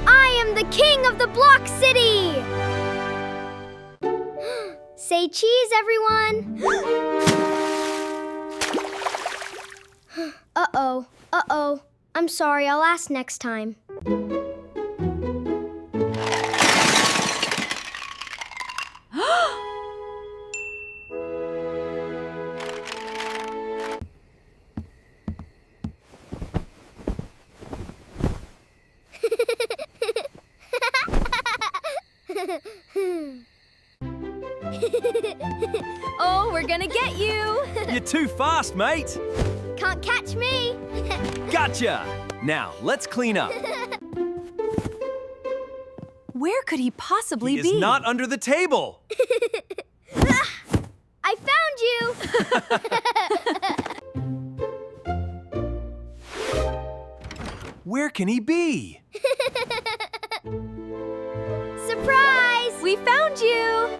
I am the king of the block city! Say cheese, everyone! Uh-oh. I'm sorry, I'll ask next time. Oh, we're gonna get you! You're too fast, mate! Can't catch me! Gotcha! Now, let's clean up. Where could he possibly He be? is not under the table! I found you! Where can he be? Surprise! We found you!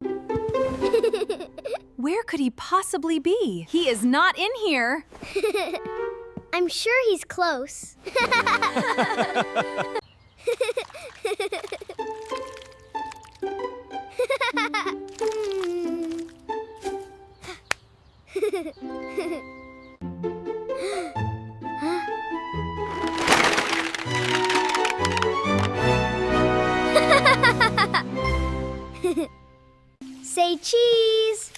Where could he possibly be? He is not in here. I'm sure he's close. Say cheese!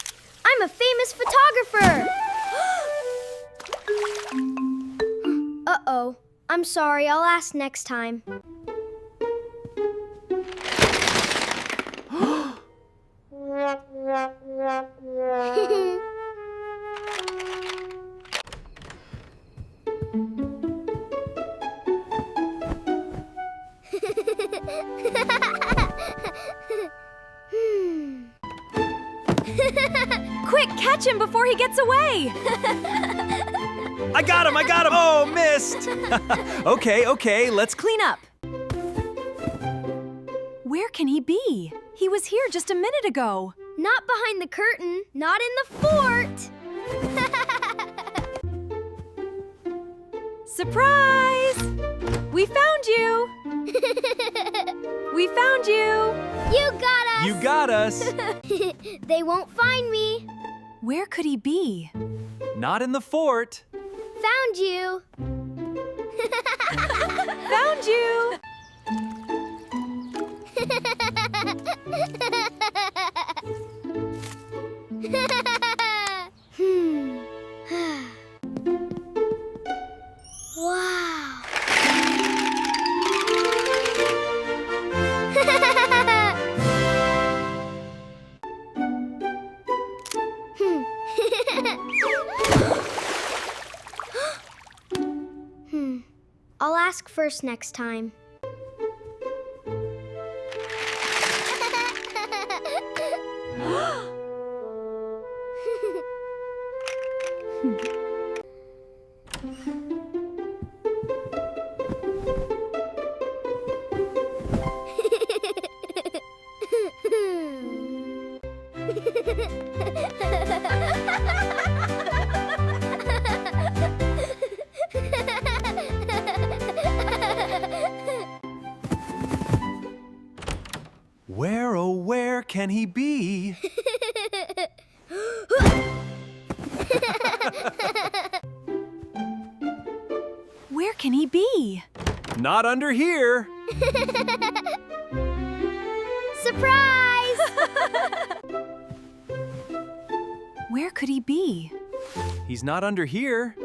I'm a famous photographer! Uh-oh. I'm sorry, I'll ask next time. Quick, catch him before he gets away! I got him! Oh, missed! Okay, let's Clean up. Where can he be? He was here just a minute ago. Not behind the curtain, not in the fort! Surprise! We found you! We found you! You got us! You got us! They won't find me. Where could he be? Not in the fort. Found you. Found you! Wow. I'll ask first next time. Where, oh, where can he be? Where can he be? Not under here. Surprise! Where could he be? He's not under here.